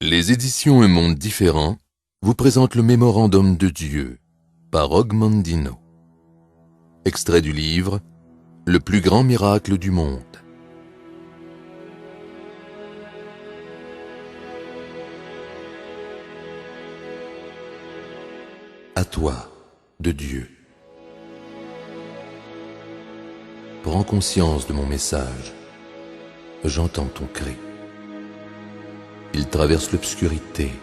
Les éditions Un Monde Différent vous présentent le Mémorandum de Dieu par Og Mandino. Extrait du livre Le plus grand miracle du monde. À toi, de Dieu. Prends conscience de mon message. J'entends ton cri. Il traverse l'obscurité,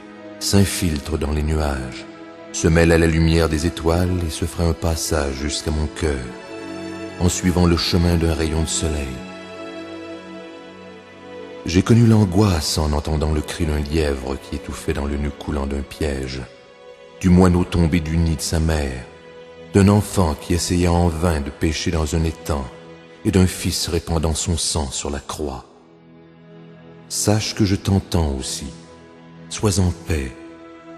s'infiltre dans les nuages, se mêle à la lumière des étoiles et se fera un passage jusqu'à mon cœur, en suivant le chemin d'un rayon de soleil. J'ai connu l'angoisse en entendant le cri d'un lièvre qui étouffait dans le nœud coulant d'un piège, du moineau tombé du nid de sa mère, d'un enfant qui essayait en vain de pêcher dans un étang et d'un fils répandant son sang sur la croix. Sache que je t'entends aussi. Sois en paix,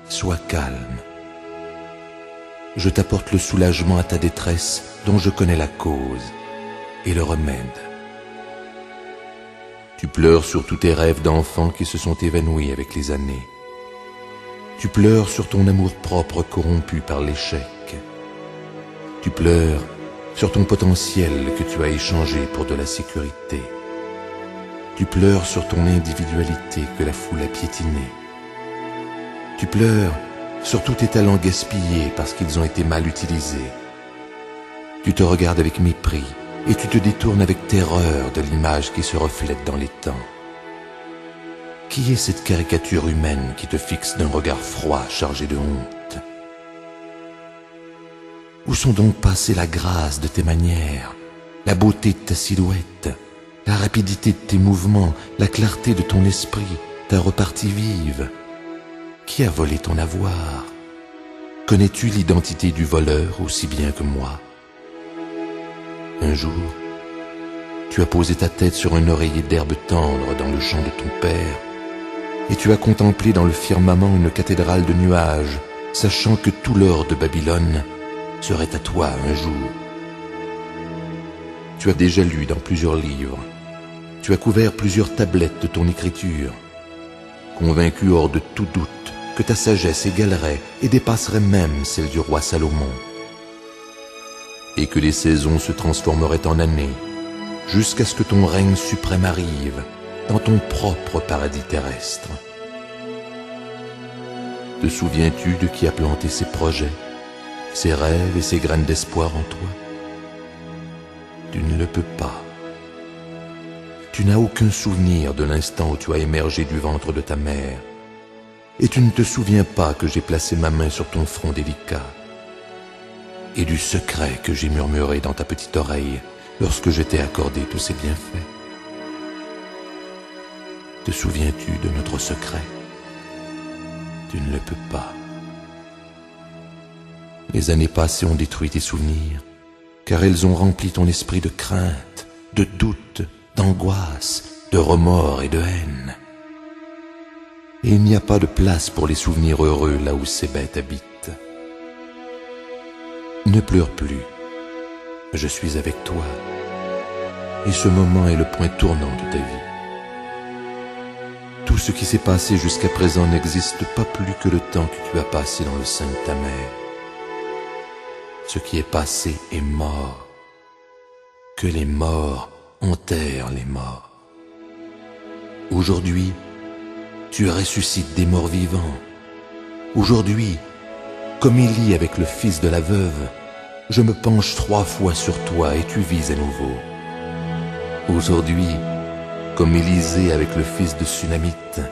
sois calme. Je t'apporte le soulagement à ta détresse dont je connais la cause et le remède. Tu pleures sur tous tes rêves d'enfant qui se sont évanouis avec les années. Tu pleures sur ton amour-propre corrompu par l'échec. Tu pleures sur ton potentiel que tu as échangé pour de la sécurité. Tu pleures sur ton individualité que la foule a piétinée. Tu pleures sur tous tes talents gaspillés parce qu'ils ont été mal utilisés. Tu te regardes avec mépris et tu te détournes avec terreur de l'image qui se reflète dans les temps. Qui est cette caricature humaine qui te fixe d'un regard froid chargé de honte? Où sont donc passées la grâce de tes manières, la beauté de ta silhouette, la rapidité de tes mouvements, la clarté de ton esprit, ta repartie vive? Qui a volé ton avoir? Connais-tu l'identité du voleur aussi bien que moi? Un jour, tu as posé ta tête sur un oreiller d'herbe tendre dans le champ de ton père, et tu as contemplé dans le firmament une cathédrale de nuages, sachant que tout l'or de Babylone serait à toi un jour. Tu as déjà lu dans plusieurs livres, tu as couvert plusieurs tablettes de ton écriture, convaincu hors de tout doute que ta sagesse égalerait et dépasserait même celle du roi Salomon, et que les saisons se transformeraient en années, jusqu'à ce que ton règne suprême arrive dans ton propre paradis terrestre. Te souviens-tu de qui a planté ses projets, ses rêves et ses graines d'espoir en toi? Tu ne le peux pas. Tu n'as aucun souvenir de l'instant où tu as émergé du ventre de ta mère, et tu ne te souviens pas que j'ai placé ma main sur ton front délicat, et du secret que j'ai murmuré dans ta petite oreille lorsque je t'ai accordé tous ces bienfaits. Te souviens-tu de notre secret? Tu ne le peux pas. Les années passées ont détruit tes souvenirs, car elles ont rempli ton esprit de crainte, de doute, d'angoisse, de remords et de haine. Et il n'y a pas de place pour les souvenirs heureux là où ces bêtes habitent. Ne pleure plus, je suis avec toi, et ce moment est le point tournant de ta vie. Tout ce qui s'est passé jusqu'à présent n'existe pas plus que le temps que tu as passé dans le sein de ta mère. Ce qui est passé est mort. Que les morts enterrent les morts. Aujourd'hui, tu ressuscites des morts vivants. Aujourd'hui, comme Élie avec le fils de la veuve, je me penche 3 fois sur toi et tu vis à nouveau. Aujourd'hui, comme Élisée avec le fils de Sunamite,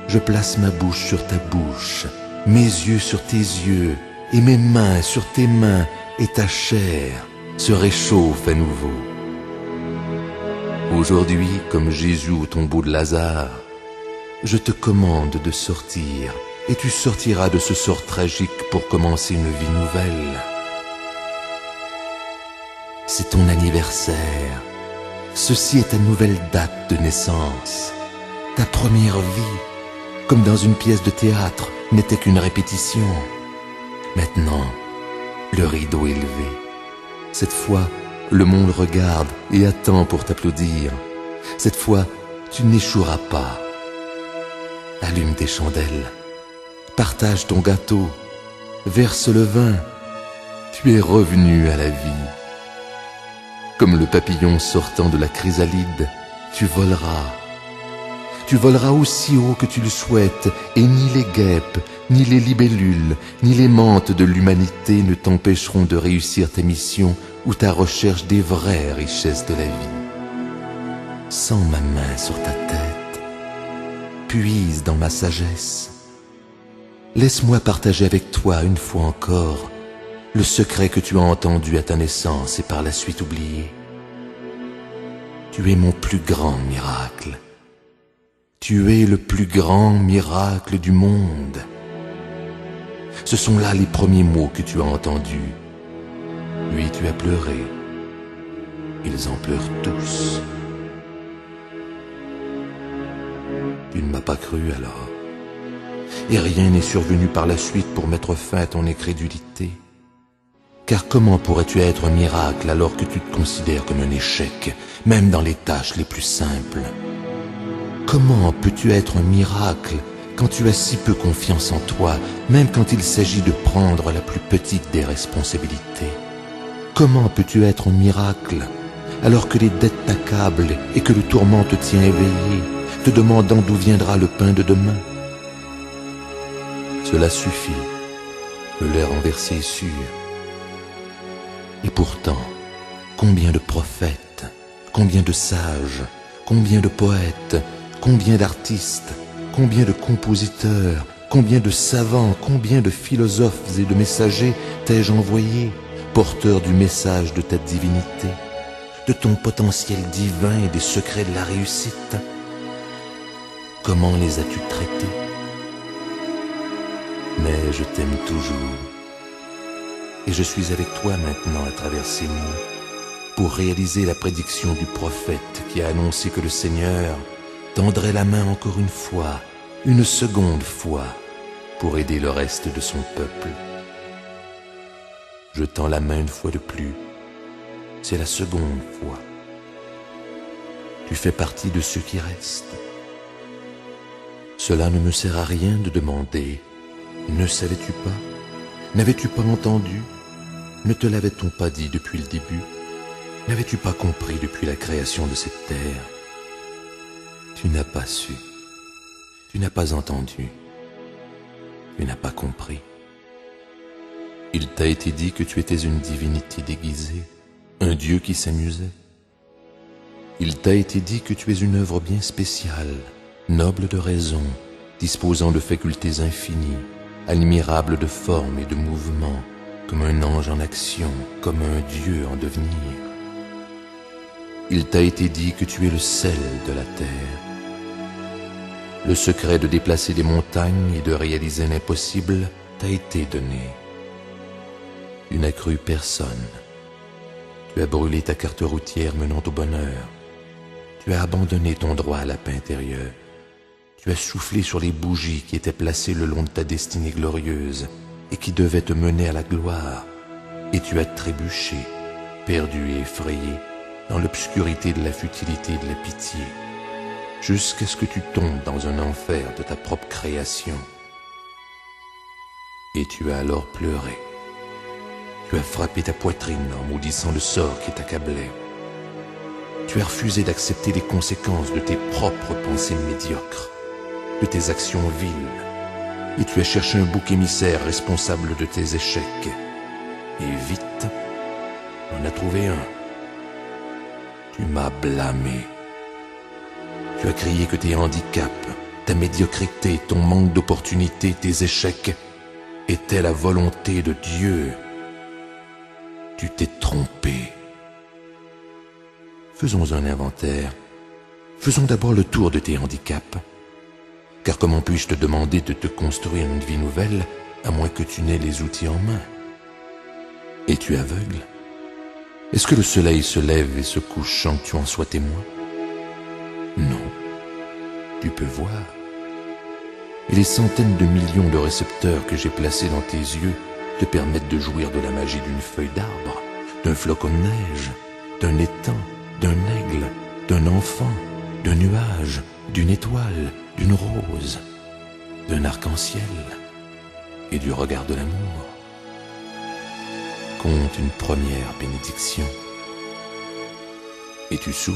je place ma bouche sur ta bouche, mes yeux sur tes yeux, et mes mains sur tes mains, et ta chair se réchauffe à nouveau. Aujourd'hui, comme Jésus au tombeau de Lazare, je te commande de sortir, et tu sortiras de ce sort tragique pour commencer une vie nouvelle. C'est ton anniversaire. Ceci est ta nouvelle date de naissance. Ta première vie, comme dans une pièce de théâtre, n'était qu'une répétition. Maintenant, le rideau est levé. Cette fois, le monde regarde et attend pour t'applaudir. Cette fois, tu n'échoueras pas. Allume tes chandelles, partage ton gâteau, verse le vin, tu es revenu à la vie. Comme le papillon sortant de la chrysalide, tu voleras. Tu voleras aussi haut que tu le souhaites, et ni les guêpes, ni les libellules, ni les mantes de l'humanité ne t'empêcheront de réussir ta mission ou ta recherche des vraies richesses de la vie. Sens ma main sur ta tête, puise dans ma sagesse. Laisse-moi partager avec toi une fois encore le secret que tu as entendu à ta naissance et par la suite oublié. Tu es mon plus grand miracle. Tu es le plus grand miracle du monde. Ce sont là les premiers mots que tu as entendus. Puis tu as pleuré. Ils en pleurent tous. Tu ne m'as pas cru alors. Et rien n'est survenu par la suite pour mettre fin à ton incrédulité. Car comment pourrais-tu être un miracle alors que tu te considères comme un échec, même dans les tâches les plus simples? Comment peux-tu être un miracle quand tu as si peu confiance en toi, même quand il s'agit de prendre la plus petite des responsabilités? Comment peux-tu être un miracle alors que les dettes t'accablent et que le tourment te tient éveillé, te demandant d'où viendra le pain de demain? Cela suffit, le lait renversé est sûr. Et pourtant, combien de prophètes, combien de sages, combien de poètes, combien d'artistes, combien de compositeurs, combien de savants, combien de philosophes et de messagers t'ai-je envoyés, porteurs du message de ta divinité, de ton potentiel divin et des secrets de la réussite? Comment les as-tu traités? Mais je t'aime toujours. Et je suis avec toi maintenant à travers ces mots, pour réaliser la prédiction du prophète qui a annoncé que le Seigneur tendrait la main encore une seconde fois, pour aider le reste de son peuple. Je tends la main une fois de plus, c'est la seconde fois. Tu fais partie de ceux qui restent. Cela ne me sert à rien de demander. Ne savais-tu pas? N'avais-tu pas entendu? Ne te l'avait-on pas dit depuis le début? N'avais-tu pas compris depuis la création de cette terre? Tu n'as pas su, tu n'as pas entendu, tu n'as pas compris. Il t'a été dit que tu étais une divinité déguisée, un dieu qui s'amusait. Il t'a été dit que tu es une œuvre bien spéciale, noble de raison, disposant de facultés infinies, admirable de forme et de mouvement, comme un ange en action, comme un dieu en devenir. Il t'a été dit que tu es le sel de la terre. Le secret de déplacer des montagnes et de réaliser l'impossible t'a été donné. Tu n'as cru personne. Tu as brûlé ta carte routière menant au bonheur. Tu as abandonné ton droit à la paix intérieure. Tu as soufflé sur les bougies qui étaient placées le long de ta destinée glorieuse et qui devaient te mener à la gloire. Et tu as trébuché, perdu et effrayé, dans l'obscurité de la futilité et de la pitié, jusqu'à ce que tu tombes dans un enfer de ta propre création. Et tu as alors pleuré. Tu as frappé ta poitrine en maudissant le sort qui t'accablait. Tu as refusé d'accepter les conséquences de tes propres pensées médiocres, de tes actions viles, et tu as cherché un bouc émissaire responsable de tes échecs. Et vite, on a trouvé un. Tu m'as blâmé. Tu as crié que tes handicaps, ta médiocrité, ton manque d'opportunités, tes échecs étaient la volonté de Dieu. Tu t'es trompé. Faisons un inventaire. Faisons d'abord le tour de tes handicaps. Car comment puis-je te demander de te construire une vie nouvelle, à moins que tu n'aies les outils en main? Es-tu aveugle? Est-ce que le soleil se lève et se couche sans que tu en sois témoin? Non, tu peux voir. Et les centaines de millions de récepteurs que j'ai placés dans tes yeux te permettent de jouir de la magie d'une feuille d'arbre, d'un flocon de neige, d'un étang, d'un aigle, d'un enfant, d'un nuage, d'une étoile, d'une rose, d'un arc-en-ciel et du regard de l'amour. Compte une première bénédiction. Es-tu sourd?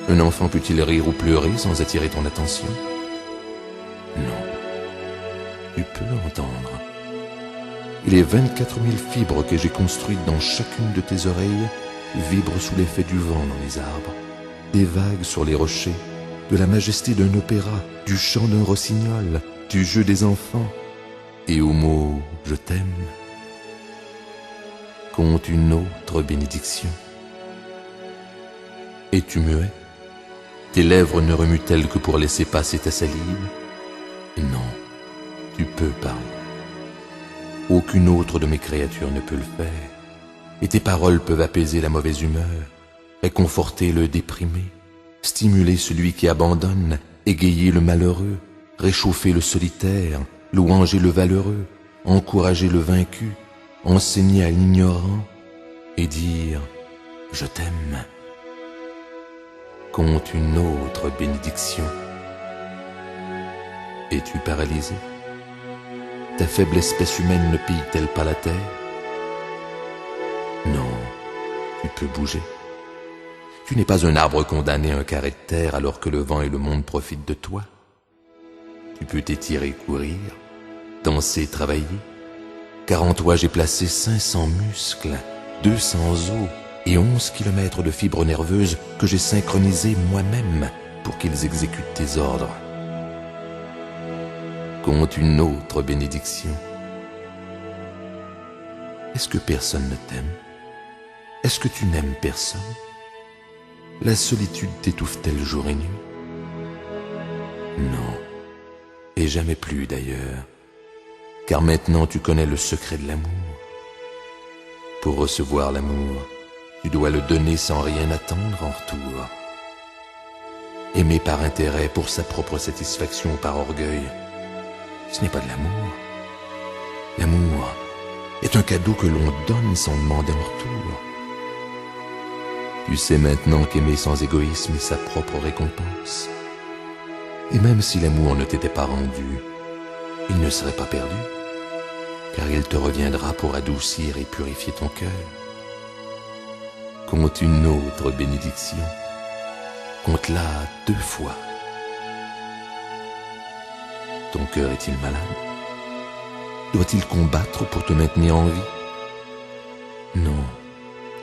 Un enfant peut-il rire ou pleurer sans attirer ton attention? Non, tu peux entendre. Et les 24 000 fibres que j'ai construites dans chacune de tes oreilles vibrent sous l'effet du vent dans les arbres, des vagues sur les rochers, de la majesté d'un opéra, du chant d'un rossignol, du jeu des enfants, et au mot « je t'aime », compte une autre bénédiction. Es-tu muet? Tes lèvres ne remuent-elles que pour laisser passer ta salive? Non, tu peux parler. Aucune autre de mes créatures ne peut le faire, et tes paroles peuvent apaiser la mauvaise humeur, réconforter le déprimé, stimuler celui qui abandonne, égayer le malheureux, réchauffer le solitaire, louanger le valeureux, encourager le vaincu, enseigner à l'ignorant et dire « je t'aime ». Compte une autre bénédiction. Es-tu paralysé? Ta faible espèce humaine ne pille-t-elle pas la terre? Non, tu peux bouger. Tu n'es pas un arbre condamné à un carré de terre alors que le vent et le monde profitent de toi. Tu peux t'étirer, courir, danser, travailler, car en toi j'ai placé 500 muscles, 200 os et 11 kilomètres de fibres nerveuses que j'ai synchronisées moi-même pour qu'ils exécutent tes ordres. Compte une autre bénédiction. Est-ce que personne ne t'aime? Est-ce que tu n'aimes personne? La solitude t'étouffe-t-elle jour et nuit? Non, et jamais plus d'ailleurs, car maintenant tu connais le secret de l'amour. Pour recevoir l'amour, tu dois le donner sans rien attendre en retour. Aimer par intérêt, pour sa propre satisfaction ou par orgueil, ce n'est pas de l'amour. L'amour est un cadeau que l'on donne sans demander en retour. Tu sais maintenant qu'aimer sans égoïsme est sa propre récompense. Et même si l'amour ne t'était pas rendu, il ne serait pas perdu, car il te reviendra pour adoucir et purifier ton cœur. Compte une autre bénédiction. Compte-la 2 fois. Ton cœur est-il malade? Doit-il combattre pour te maintenir en vie? Non,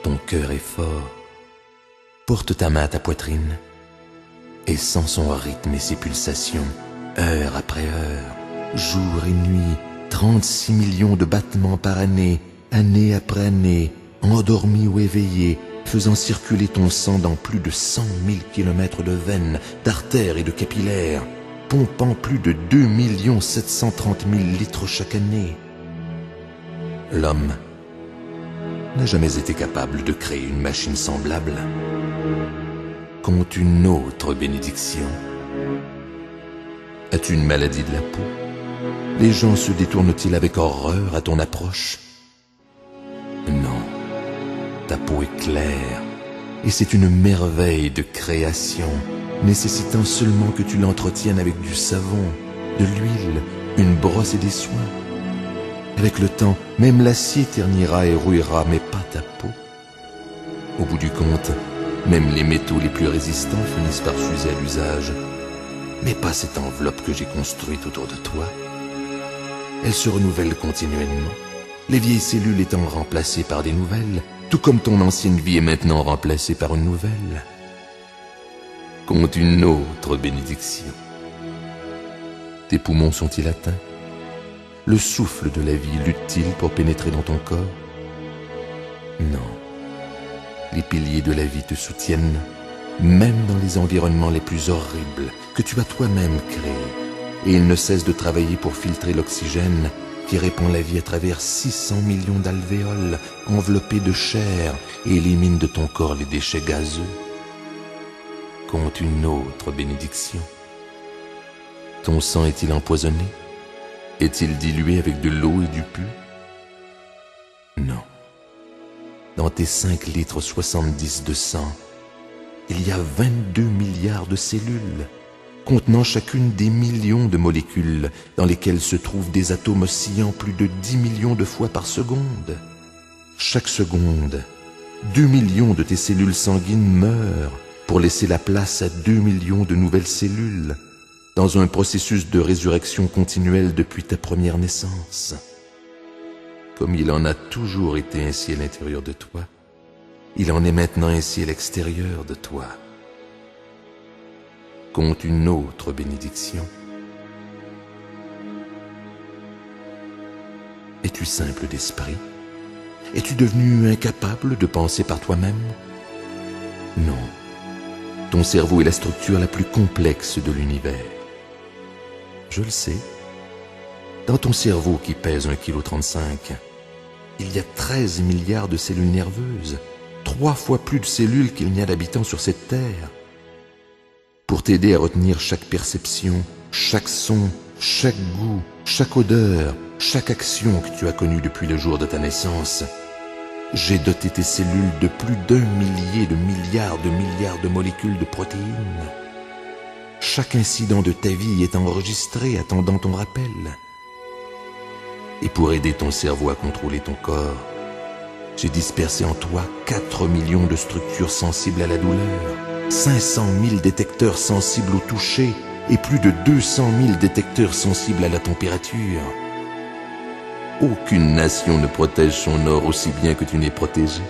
ton cœur est fort. Porte ta main à ta poitrine et sens son rythme et ses pulsations, heure après heure, jour et nuit, 36 millions de battements par année, année après année, endormi ou éveillé, faisant circuler ton sang dans plus de 100 000 kilomètres de veines, d'artères et de capillaires, pompant plus de 2 730 000 litres chaque année. L'homme n'a jamais été capable de créer une machine semblable. Compte une autre bénédiction. As-tu une maladie de la peau? Les gens se détournent-ils avec horreur à ton approche? Non, ta peau est claire, et c'est une merveille de création, nécessitant seulement que tu l'entretiennes avec du savon, de l'huile, une brosse et des soins. Avec le temps, même l'acier ternira et rouillera, mais pas ta peau. Au bout du compte, même les métaux les plus résistants finissent par s'user à l'usage, mais pas cette enveloppe que j'ai construite autour de toi. Elle se renouvelle continuellement, les vieilles cellules étant remplacées par des nouvelles, tout comme ton ancienne vie est maintenant remplacée par une nouvelle. Compte une autre bénédiction. Tes poumons sont-ils atteints? Le souffle de la vie lutte-t-il pour pénétrer dans ton corps? Non. Les piliers de la vie te soutiennent, même dans les environnements les plus horribles que tu as toi-même créés, et ils ne cessent de travailler pour filtrer l'oxygène qui répand la vie à travers 600 millions d'alvéoles enveloppés de chair et élimine de ton corps les déchets gazeux. Compte une autre bénédiction. Ton sang est-il empoisonné? Est-il dilué avec de l'eau et du pu? Non. Dans tes 5 litres 70 de sang, il y a 22 milliards de cellules, contenant chacune des millions de molécules dans lesquelles se trouvent des atomes oscillant plus de 10 millions de fois par seconde. Chaque seconde, 2 millions de tes cellules sanguines meurent pour laisser la place à 2 millions de nouvelles cellules, dans un processus de résurrection continuelle depuis ta première naissance. Comme il en a toujours été ainsi à l'intérieur de toi, il en est maintenant ainsi à l'extérieur de toi. Compte une autre bénédiction. Es-tu simple d'esprit? Es-tu devenu incapable de penser par toi-même? Non. Ton cerveau est la structure la plus complexe de l'univers. Je le sais. Dans ton cerveau qui pèse 1,35 kg, il y a 13 milliards de cellules nerveuses, 3 fois plus de cellules qu'il n'y a d'habitants sur cette terre. Pour t'aider à retenir chaque perception, chaque son, chaque goût, chaque odeur, chaque action que tu as connue depuis le jour de ta naissance, j'ai doté tes cellules de plus d'1 millier de milliards de molécules de protéines. Chaque incident de ta vie est enregistré attendant ton rappel. Et pour aider ton cerveau à contrôler ton corps, j'ai dispersé en toi 4 millions de structures sensibles à la douleur, 500 000 détecteurs sensibles au toucher et plus de 200 000 détecteurs sensibles à la température. Aucune nation ne protège son or aussi bien que tu n'es protégé.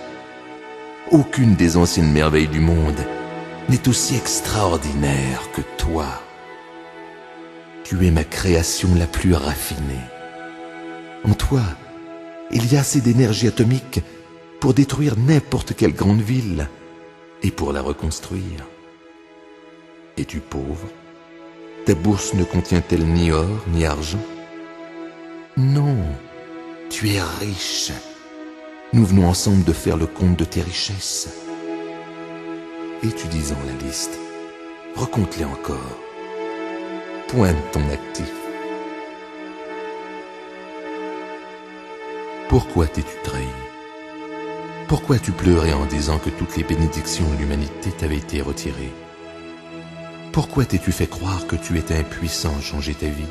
Aucune des anciennes merveilles du monde n'est aussi extraordinaire que toi. Tu es ma création la plus raffinée. En toi, il y a assez d'énergie atomique pour détruire n'importe quelle grande ville et pour la reconstruire. Es-tu pauvre? Ta bourse ne contient-elle ni or ni argent? Non, tu es riche. Nous venons ensemble de faire le compte de tes richesses. Étudies-en la liste. Recompte-les encore. Pointe ton actif. Pourquoi t'es-tu trahi? Pourquoi as-tu pleuré en disant que toutes les bénédictions de l'humanité t'avaient été retirées? Pourquoi t'es-tu fait croire que tu étais impuissant à changer ta vie?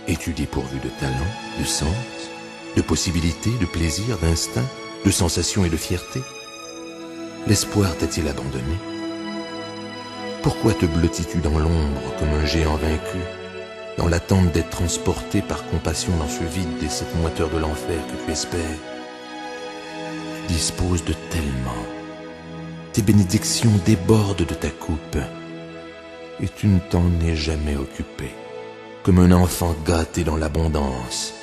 Es-tu dépourvu de talent, de sens, de possibilités, de plaisir, d'instinct, de sensations et de fierté? L'espoir t'a-t-il abandonné? Pourquoi te blottis-tu dans l'ombre comme un géant vaincu, dans l'attente d'être transporté par compassion dans ce vide et cette moiteur de l'enfer que tu espères? Tu disposes de tellement. Tes bénédictions débordent de ta coupe, et tu ne t'en es jamais occupé, comme un enfant gâté dans l'abondance,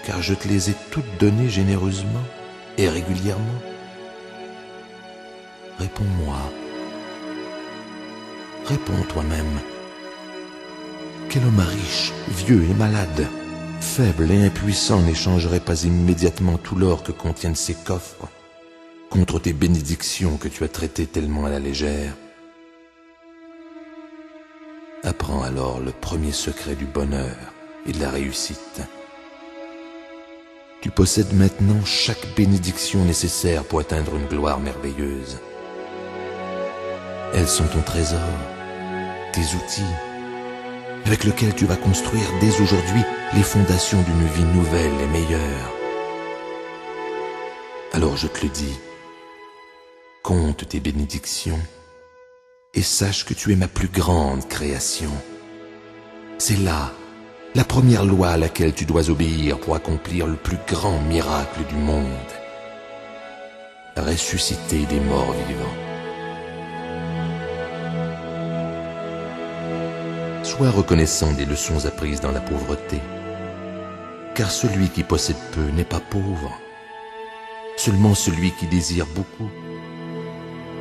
car je te les ai toutes données généreusement et régulièrement. Réponds-moi. Réponds toi-même. Quel homme riche, vieux et malade, faible et impuissant n'échangerait pas immédiatement tout l'or que contiennent ses coffres contre tes bénédictions que tu as traitées tellement à la légère? Apprends alors le premier secret du bonheur et de la réussite. Tu possèdes maintenant chaque bénédiction nécessaire pour atteindre une gloire merveilleuse. Elles sont ton trésor, tes outils, avec lesquels tu vas construire dès aujourd'hui les fondations d'une vie nouvelle et meilleure. Alors je te le dis, compte tes bénédictions et sache que tu es ma plus grande création. C'est là la première loi à laquelle tu dois obéir pour accomplir le plus grand miracle du monde: ressusciter des morts vivants. Sois reconnaissant des leçons apprises dans la pauvreté, car celui qui possède peu n'est pas pauvre, seulement celui qui désire beaucoup.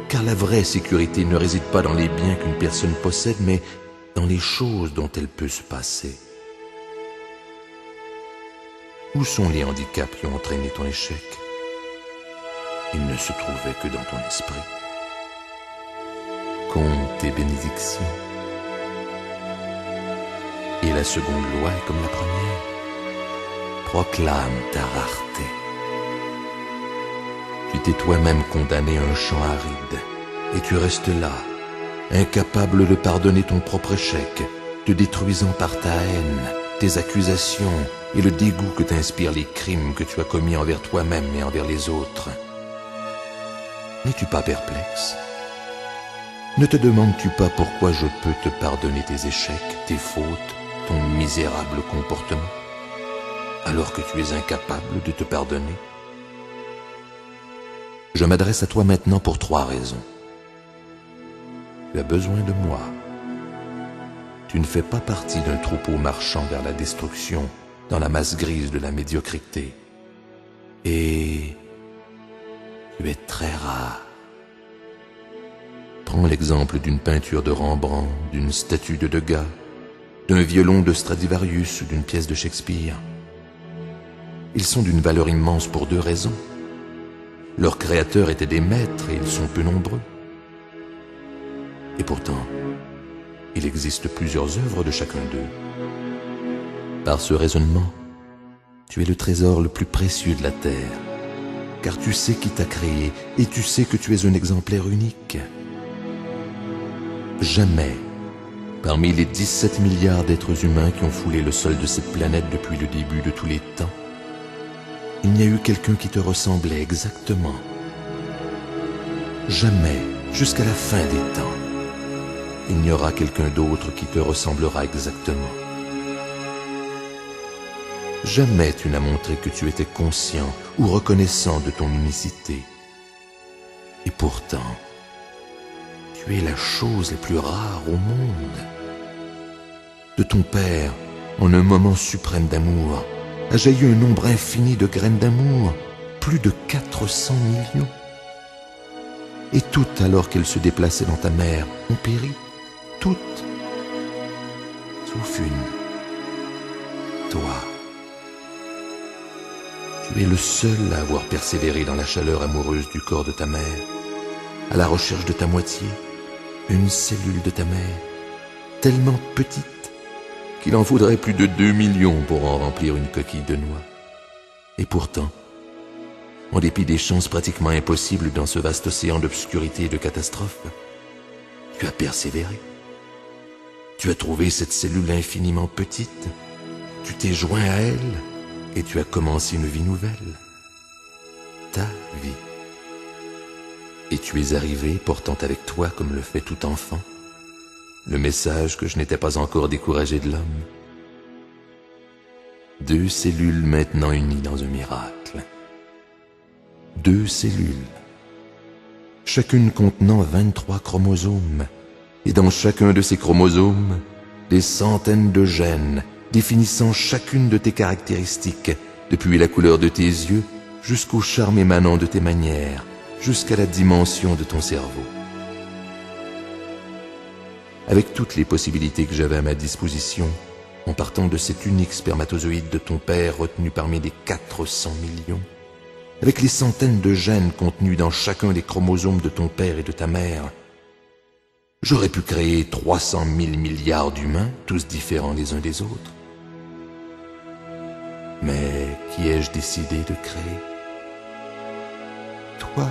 Car la vraie sécurité ne réside pas dans les biens qu'une personne possède, mais dans les choses dont elle peut se passer. Où sont les handicaps qui ont entraîné ton échec? Ils ne se trouvaient que dans ton esprit. Compte tes bénédictions. Et la seconde loi est comme la première. Proclame ta rareté. Tu t'es toi-même condamné à un champ aride, et tu restes là, incapable de pardonner ton propre échec, te détruisant par ta haine, tes accusations et le dégoût que t'inspirent les crimes que tu as commis envers toi-même et envers les autres. N'es-tu pas perplexe? Ne te demandes-tu pas pourquoi je peux te pardonner tes échecs, tes fautes, ton misérable comportement, alors que tu es incapable de te pardonner? Je m'adresse à toi maintenant pour 3 raisons. Tu as besoin de moi. Tu ne fais pas partie d'un troupeau marchant vers la destruction dans la masse grise de la médiocrité. Et tu es très rare. Prends l'exemple d'une peinture de Rembrandt, d'une statue de Degas, d'un violon de Stradivarius ou d'une pièce de Shakespeare. Ils sont d'une valeur immense pour 2 raisons. Leurs créateurs étaient des maîtres et ils sont peu nombreux. Et pourtant, il existe plusieurs œuvres de chacun d'eux. Par ce raisonnement, tu es le trésor le plus précieux de la terre, car tu sais qui t'a créé et tu sais que tu es un exemplaire unique. Jamais, parmi les 17 milliards d'êtres humains qui ont foulé le sol de cette planète depuis le début de tous les temps, il n'y a eu quelqu'un qui te ressemblait exactement. Jamais, jusqu'à la fin des temps, il n'y aura quelqu'un d'autre qui te ressemblera exactement. Jamais tu n'as montré que tu étais conscient ou reconnaissant de ton unicité. Et pourtant, tu es la chose la plus rare au monde. De ton Père, en un moment suprême d'amour, a jailli un nombre infini de graines d'amour, plus de 400 millions. Et toutes, alors qu'elles se déplaçaient dans ta mère, ont péri. Toutes, sauf une, toi. Tu es le seul à avoir persévéré dans la chaleur amoureuse du corps de ta mère, à la recherche de ta moitié, une cellule de ta mère, tellement petite qu'il en faudrait plus de 2 millions pour en remplir une coquille de noix. Et pourtant, en dépit des chances pratiquement impossibles dans ce vaste océan d'obscurité et de catastrophes, tu as persévéré. Tu as trouvé cette cellule infiniment petite, tu t'es joint à elle et tu as commencé une vie nouvelle. Ta vie. Et tu es arrivé portant avec toi, comme le fait tout enfant, le message que je n'étais pas encore découragé de l'homme. 2 cellules maintenant unies dans un miracle. 2 cellules, chacune contenant 23 chromosomes, et dans chacun de ces chromosomes, des centaines de gènes définissant chacune de tes caractéristiques, depuis la couleur de tes yeux jusqu'au charme émanant de tes manières, jusqu'à la dimension de ton cerveau. Avec toutes les possibilités que j'avais à ma disposition, en partant de cet unique spermatozoïde de ton père retenu parmi les 400 millions, avec les centaines de gènes contenus dans chacun des chromosomes de ton père et de ta mère, j'aurais pu créer 300 000 milliards d'humains, tous différents les uns des autres. Mais qui ai-je décidé de créer? Toi,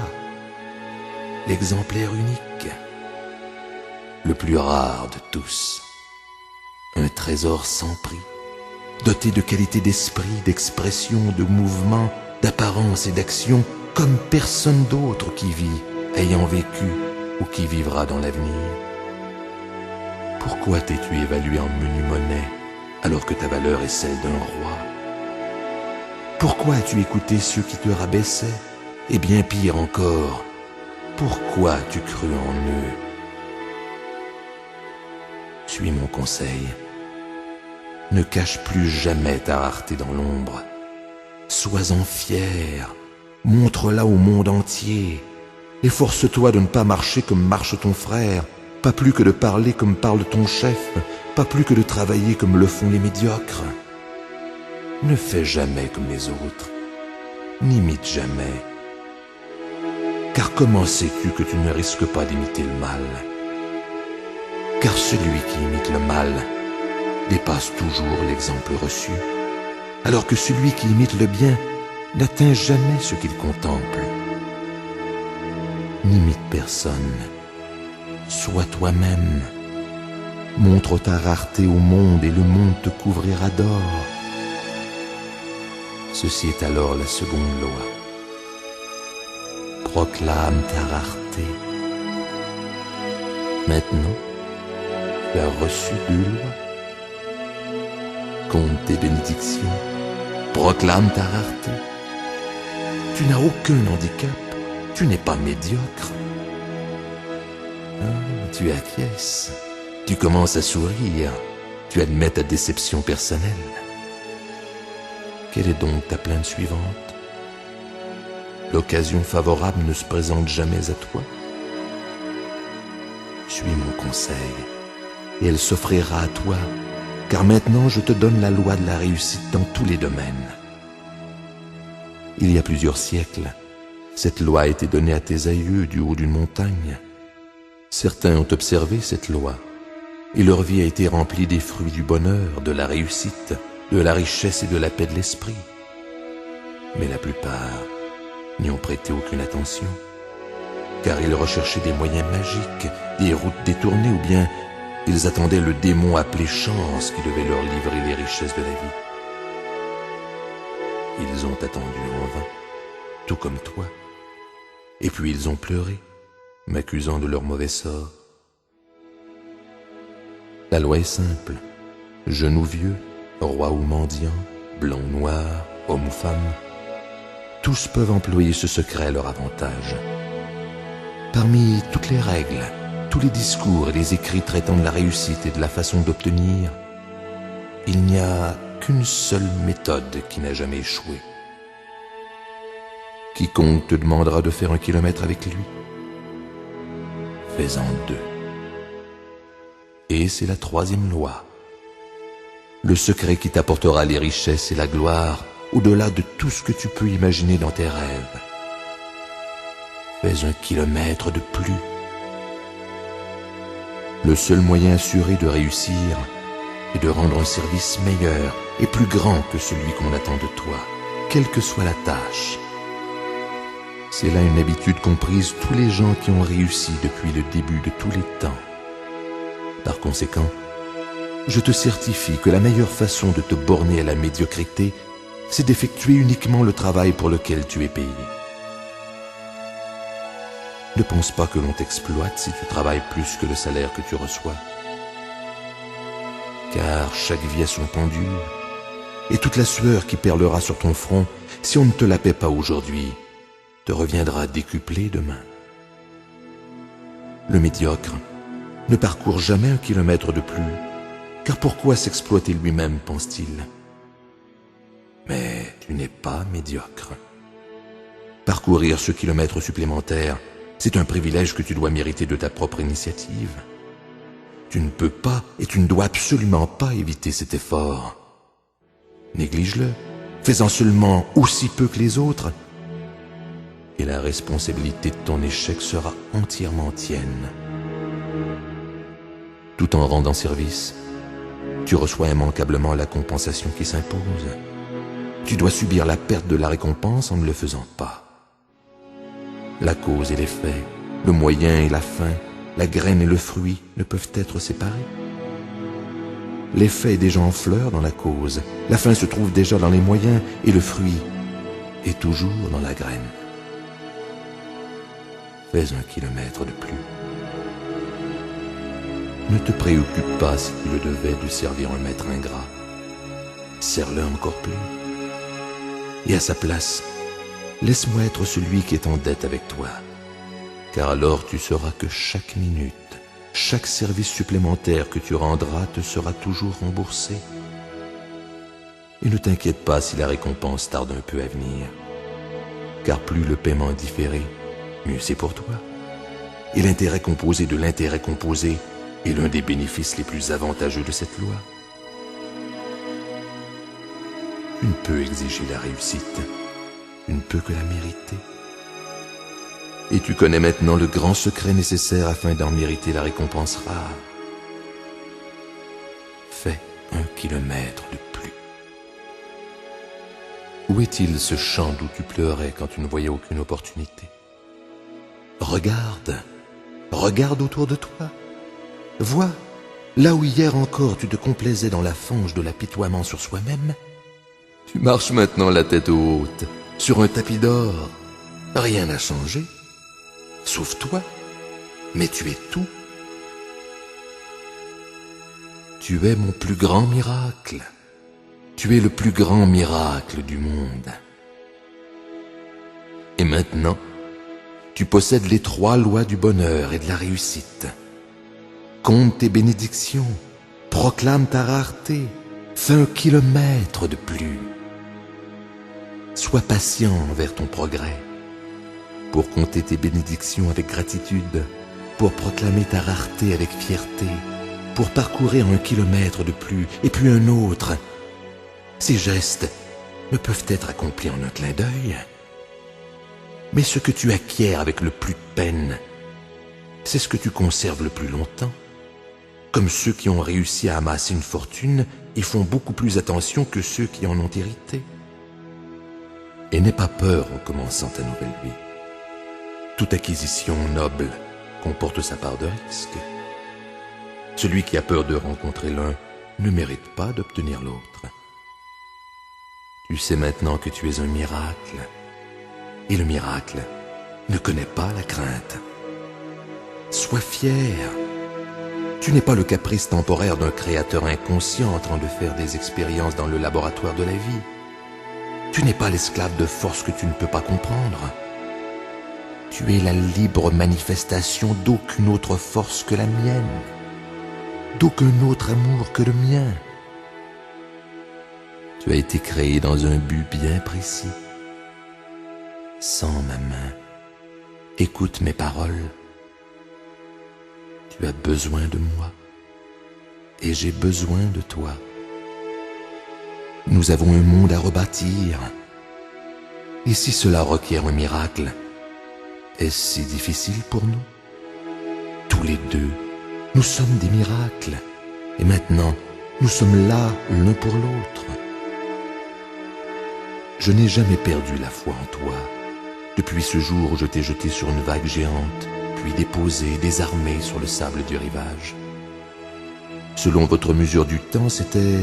l'exemplaire unique, le plus rare de tous, un trésor sans prix, doté de qualités d'esprit, d'expression, de mouvement, d'apparence et d'action, comme personne d'autre qui vit, ayant vécu ou qui vivra dans l'avenir. Pourquoi t'es-tu évalué en menu monnaie alors que ta valeur est celle d'un roi? Pourquoi as-tu écouté ceux qui te rabaissaient? Et bien pire encore, pourquoi as-tu cru en eux? Suis mon conseil. Ne cache plus jamais ta rareté dans l'ombre. Sois-en fier. Montre-la au monde entier. Efforce-toi de ne pas marcher comme marche ton frère, pas plus que de parler comme parle ton chef, pas plus que de travailler comme le font les médiocres. Ne fais jamais comme les autres. N'imite jamais. Car comment sais-tu que tu ne risques pas d'imiter le mal? Car celui qui imite le mal dépasse toujours l'exemple reçu, alors que celui qui imite le bien n'atteint jamais ce qu'il contemple. N'imite personne, Sois toi-même. Montre ta rareté au monde et le monde te couvrira d'or. Ceci est alors la seconde loi. Proclame ta rareté. Maintenant, tu as reçu 2 lois. Compte tes bénédictions. Proclame ta rareté. Tu n'as aucun handicap. Tu n'es pas médiocre. Tu acquiesces. Tu commences à sourire. Tu admets ta déception personnelle. Quelle est donc ta plainte suivante? L'occasion favorable ne se présente jamais à toi. Suis mon conseil, et elle s'offrira à toi, car maintenant je te donne la loi de la réussite dans tous les domaines. Il y a plusieurs siècles, cette loi a été donnée à tes aïeux du haut d'une montagne. Certains ont observé cette loi, et leur vie a été remplie des fruits du bonheur, de la réussite, de la richesse et de la paix de l'esprit. Mais la plupart n'y ont prêté aucune attention, car ils recherchaient des moyens magiques, des routes détournées, ou bien ils attendaient le démon appelé chance qui devait leur livrer les richesses de la vie. Ils ont attendu en vain, tout comme toi, et puis ils ont pleuré, m'accusant de leur mauvais sort. La loi est simple, jeune ou vieux, roi ou mendiant, blanc ou noir, homme ou femme, tous peuvent employer ce secret à leur avantage. Parmi toutes les règles, tous les discours et les écrits traitant de la réussite et de la façon d'obtenir, il n'y a qu'une seule méthode qui n'a jamais échoué. Quiconque te demandera de faire 1 kilomètre avec lui, fais-en 2. Et c'est la 3e loi. Le secret qui t'apportera les richesses et la gloire au-delà de tout ce que tu peux imaginer dans tes rêves. Fais 1 kilomètre de plus. Le seul moyen assuré de réussir est de rendre un service meilleur et plus grand que celui qu'on attend de toi, quelle que soit la tâche. C'est là une habitude qu'ont prise tous les gens qui ont réussi depuis le début de tous les temps. Par conséquent, je te certifie que la meilleure façon de te borner à la médiocrité, c'est d'effectuer uniquement le travail pour lequel tu es payé. Ne pense pas que l'on t'exploite si tu travailles plus que le salaire que tu reçois. Car chaque vie a son pendu, et toute la sueur qui perlera sur ton front, si on ne te la paie pas aujourd'hui, te reviendra décuplée demain. Le médiocre ne parcourt jamais 1 kilomètre de plus, car pourquoi s'exploiter lui-même, pense-t-il? Mais tu n'es pas médiocre. Parcourir ce kilomètre supplémentaire, c'est un privilège que tu dois mériter de ta propre initiative. Tu ne peux pas et tu ne dois absolument pas éviter cet effort. Néglige-le, fais-en seulement aussi peu que les autres, et la responsabilité de ton échec sera entièrement tienne. Tout en rendant service, tu reçois immanquablement la compensation qui s'impose. Tu dois subir la perte de la récompense en ne le faisant pas. La cause et l'effet, le moyen et la fin, la graine et le fruit ne peuvent être séparés. L'effet est déjà en fleur dans la cause, la fin se trouve déjà dans les moyens et le fruit est toujours dans la graine. Fais 1 kilomètre de plus. Ne te préoccupe pas si tu le devais de servir un maître ingrat. Sers-le encore plus. Et à sa place, laisse-moi être celui qui est en dette avec toi. Car alors tu sauras que chaque minute, chaque service supplémentaire que tu rendras te sera toujours remboursé. Et ne t'inquiète pas si la récompense tarde un peu à venir. Car plus le paiement est différé, mieux c'est pour toi. Et l'intérêt composé de l'intérêt composé est l'un des bénéfices les plus avantageux de cette loi. Tu ne peux exiger la réussite, tu ne peux que la mériter. Et tu connais maintenant le grand secret nécessaire afin d'en mériter la récompense rare. Fais 1 kilomètre de plus. Où est-il ce champ d'où tu pleurais quand tu ne voyais aucune opportunité? Regarde, Regarde autour de toi. Vois, là où hier encore tu te complaisais dans la fange de l'apitoiement sur soi-même, tu marches maintenant la tête haute, sur un tapis d'or. Rien n'a changé, sauf toi, mais tu es tout. Tu es mon plus grand miracle. Tu es le plus grand miracle du monde. Et maintenant, tu possèdes les 3 lois du bonheur et de la réussite. Compte tes bénédictions, proclame ta rareté, fais 1 kilomètre de plus. Sois patient envers ton progrès, pour compter tes bénédictions avec gratitude, pour proclamer ta rareté avec fierté, pour parcourir 1 kilomètre de plus, et puis un autre. Ces gestes ne peuvent être accomplis en un clin d'œil. Mais ce que tu acquiers avec le plus de peine, c'est ce que tu conserves le plus longtemps. Comme ceux qui ont réussi à amasser une fortune et font beaucoup plus attention que ceux qui en ont hérité. Et n'aie pas peur en commençant ta nouvelle vie. Toute acquisition noble comporte sa part de risque. Celui qui a peur de rencontrer l'un ne mérite pas d'obtenir l'autre. Tu sais maintenant que tu es un miracle. Et le miracle ne connaît pas la crainte. Sois fier. Tu n'es pas le caprice temporaire d'un créateur inconscient en train de faire des expériences dans le laboratoire de la vie. Tu n'es pas l'esclave de force que tu ne peux pas comprendre. Tu es la libre manifestation d'aucune autre force que la mienne, d'aucun autre amour que le mien. Tu as été créé dans un but bien précis. Sens ma main, écoute mes paroles. Tu as besoin de moi et j'ai besoin de toi. Nous avons un monde à rebâtir. Et si cela requiert un miracle, est-ce si difficile pour nous? Tous les deux, nous sommes des miracles. Et maintenant, nous sommes là l'un pour l'autre. Je n'ai jamais perdu la foi en toi. Depuis ce jour où je t'ai jeté sur une vague géante, puis déposé, désarmé sur le sable du rivage. Selon votre mesure du temps, c'était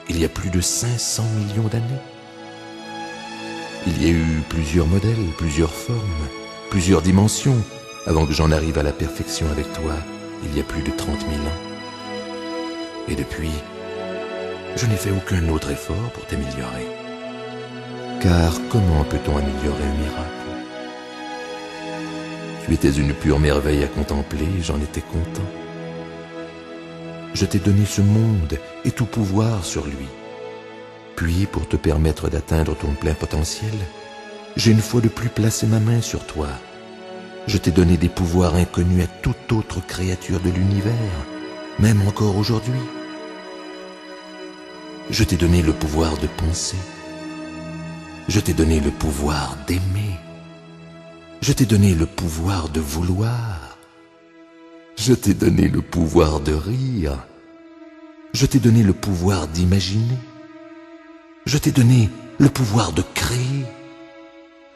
il y a plus de 500 millions d'années. Il y a eu plusieurs modèles, plusieurs formes, plusieurs dimensions, avant que j'en arrive à la perfection avec toi, il y a plus de 30 000 ans. Et depuis, je n'ai fait aucun autre effort pour t'améliorer. Car comment peut-on améliorer un miracle? Tu étais une pure merveille à contempler et j'en étais content. Je t'ai donné ce monde et tout pouvoir sur lui. Puis, pour te permettre d'atteindre ton plein potentiel, j'ai une fois de plus placé ma main sur toi. Je t'ai donné des pouvoirs inconnus à toute autre créature de l'univers, même encore aujourd'hui. Je t'ai donné le pouvoir de penser. Je t'ai donné le pouvoir d'aimer. Je t'ai donné le pouvoir de vouloir. Je t'ai donné le pouvoir de rire. Je t'ai donné le pouvoir d'imaginer. Je t'ai donné le pouvoir de créer.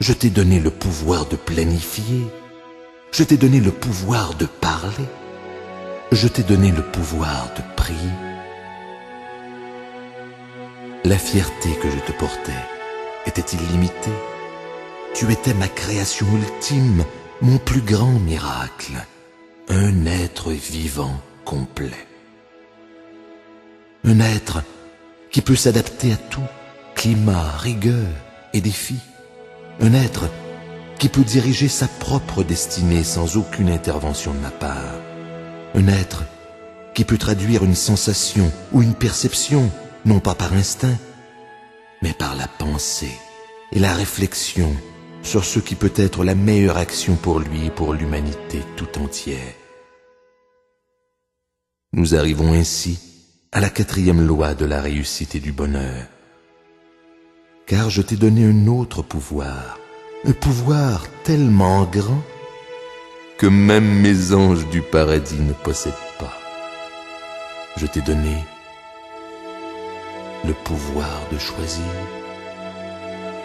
Je t'ai donné le pouvoir de planifier. Je t'ai donné le pouvoir de parler. Je t'ai donné le pouvoir de prier. La fierté que je te portais était illimitée. Tu étais ma création ultime, mon plus grand miracle, un être vivant complet. Un être qui peut s'adapter à tout, climat, rigueur et défis. Un être qui peut diriger sa propre destinée sans aucune intervention de ma part. Un être qui peut traduire une sensation ou une perception, non pas par instinct, mais par la pensée et la réflexion sur ce qui peut être la meilleure action pour lui et pour l'humanité tout entière. Nous arrivons ainsi à la 4e loi de la réussite et du bonheur. Car je t'ai donné un autre pouvoir, un pouvoir tellement grand que même mes anges du paradis ne possèdent pas. Je t'ai donné le pouvoir de choisir.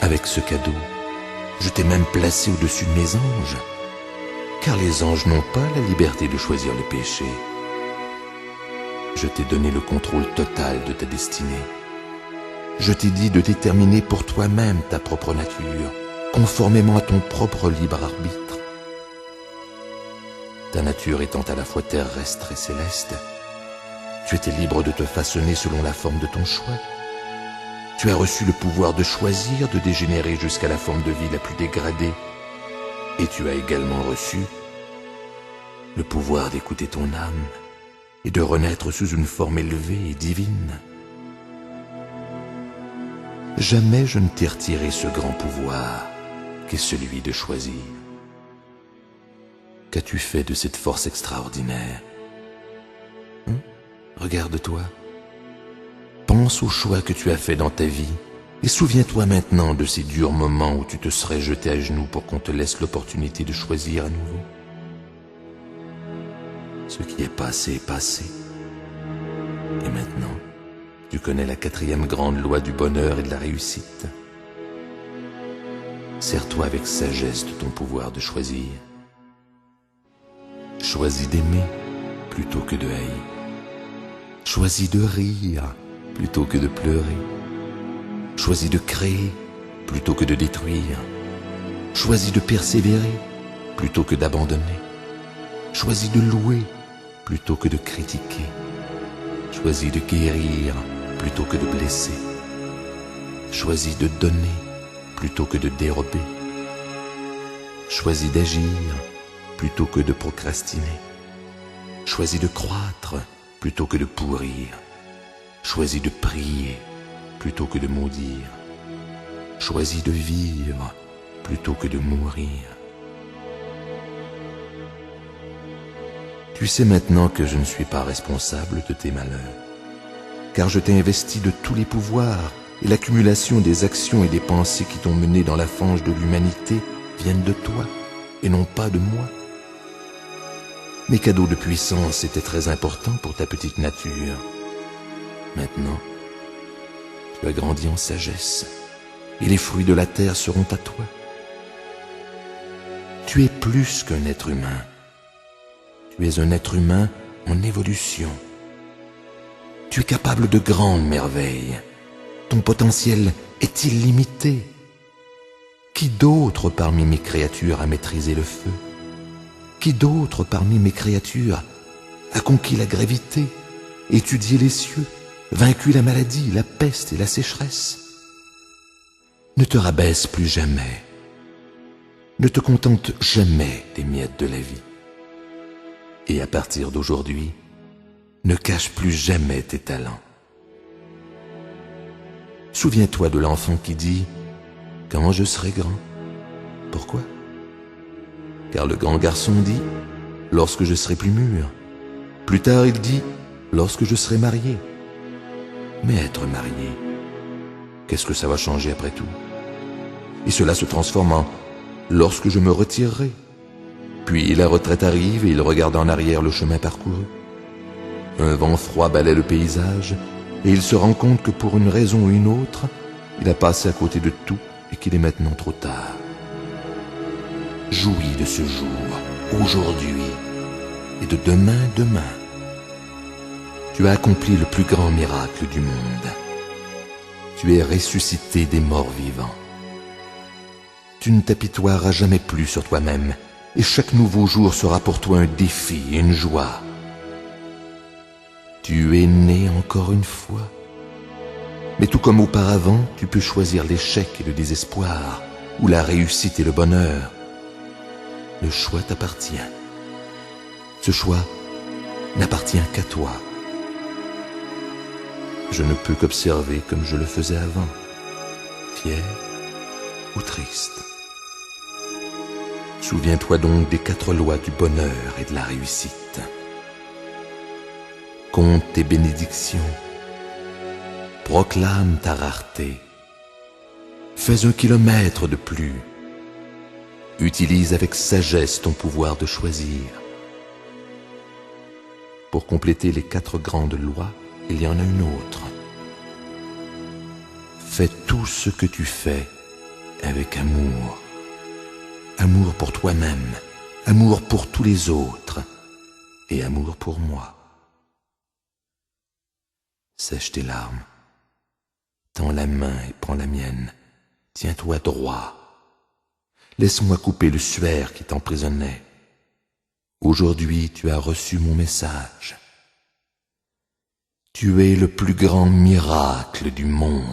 Avec ce cadeau, je t'ai même placé au-dessus de mes anges. car les anges n'ont pas la liberté de choisir le péché. Je t'ai donné le contrôle total de ta destinée. Je t'ai dit de déterminer pour toi-même ta propre nature, conformément à ton propre libre arbitre. Ta nature étant à la fois terrestre et céleste, tu étais libre de te façonner selon la forme de ton choix. Tu as reçu le pouvoir de choisir de dégénérer jusqu'à la forme de vie la plus dégradée. Et tu as également reçu le pouvoir d'écouter ton âme et de renaître sous une forme élevée et divine. Jamais je ne t'ai retiré ce grand pouvoir qu'est celui de choisir. Qu'as-tu fait de cette force extraordinaire? Regarde-toi. Pense aux choix que tu as faits dans ta vie et souviens-toi maintenant de ces durs moments où tu te serais jeté à genoux pour qu'on te laisse l'opportunité de choisir à nouveau. Ce qui est passé est passé. Et maintenant, tu connais la 4e grande loi du bonheur et de la réussite. Sers-toi avec sagesse de ton pouvoir de choisir. Choisis d'aimer plutôt que de haïr. Choisis de rire plutôt que de pleurer. Choisis de créer plutôt que de détruire. Choisis de persévérer plutôt que d'abandonner. Choisis de louer plutôt que de critiquer. Choisis de guérir plutôt que de blesser. Choisis de donner plutôt que de dérober. Choisis d'agir plutôt que de procrastiner. Choisis de croître plutôt que de pourrir. Choisis de prier plutôt que de maudire. Choisis de vivre plutôt que de mourir. Tu sais maintenant que je ne suis pas responsable de tes malheurs, car je t'ai investi de tous les pouvoirs et l'accumulation des actions et des pensées qui t'ont mené dans la fange de l'humanité viennent de toi et non pas de moi. Mes cadeaux de puissance étaient très importants pour ta petite nature. Maintenant, tu as grandi en sagesse et les fruits de la terre seront à toi. Tu es plus qu'un être humain. Tu es un être humain en évolution. Tu es capable de grandes merveilles. Ton potentiel est illimité. Qui d'autre parmi mes créatures a maîtrisé le feu? Qui d'autre parmi mes créatures a conquis la gravité, étudié les cieux, vaincu la maladie, la peste et la sécheresse? Ne te rabaisse plus jamais. Ne te contente jamais des miettes de la vie. Et à partir d'aujourd'hui, ne cache plus jamais tes talents. Souviens-toi de l'enfant qui dit « Quand je serai grand ». Pourquoi? Car le grand garçon dit « Lorsque je serai plus mûr ». Plus tard, il dit « Lorsque je serai marié ». Mais être marié, qu'est-ce que ça va changer après tout? Et cela se transforme en « Lorsque je me retirerai ». Puis la retraite arrive et il regarde en arrière le chemin parcouru. Un vent froid balaie le paysage et il se rend compte que pour une raison ou une autre, il a passé à côté de tout et qu'il est maintenant trop tard. Jouis de ce jour, aujourd'hui, et de demain. Tu as accompli le plus grand miracle du monde. Tu es ressuscité des morts vivants. Tu ne t'apitoieras jamais plus sur toi-même, et chaque nouveau jour sera pour toi un défi et une joie. Tu es né encore une fois. Mais tout comme auparavant, tu peux choisir l'échec et le désespoir, ou la réussite et le bonheur. Le choix t'appartient. Ce choix n'appartient qu'à toi. Je ne peux qu'observer comme je le faisais avant, fier ou triste. Souviens-toi donc des 4 lois du bonheur et de la réussite. Compte tes bénédictions. Proclame ta rareté. Fais 1 kilomètre de plus. Utilise avec sagesse ton pouvoir de choisir. Pour compléter les 4 grandes lois, il y en a une autre. Fais tout ce que tu fais avec amour. Amour pour toi-même amour pour tous les autres et amour pour moi. Sèche tes larmes, tends la main et prends la mienne, tiens-toi droit. Laisse-moi couper le suaire qui t'emprisonnait. Aujourd'hui tu as reçu mon message. Tu es le plus grand miracle du monde.